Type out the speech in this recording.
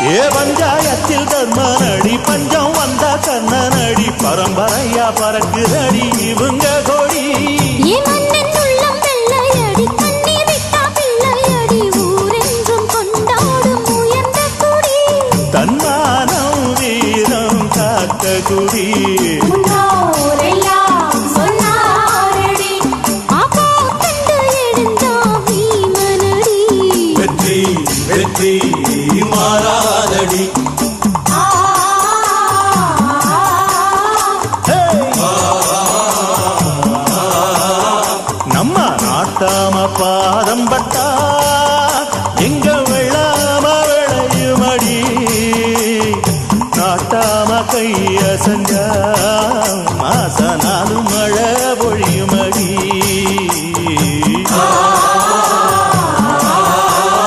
ஏ பஞ்சாயத்தில் தர்மனடி பஞ்சம் வந்த கண்ணனடி பரம்பரையா பறக்குதடி இவங்க கொடி தன்மானம் வீரம் காத்த குடி வெற்றி வெற்றி மாறாதடி நம்ம நாட்டாம பாதம் பட்டா எங்க வெள்ளாம விளையுமடி நாட்டாம கைய செஞ்ச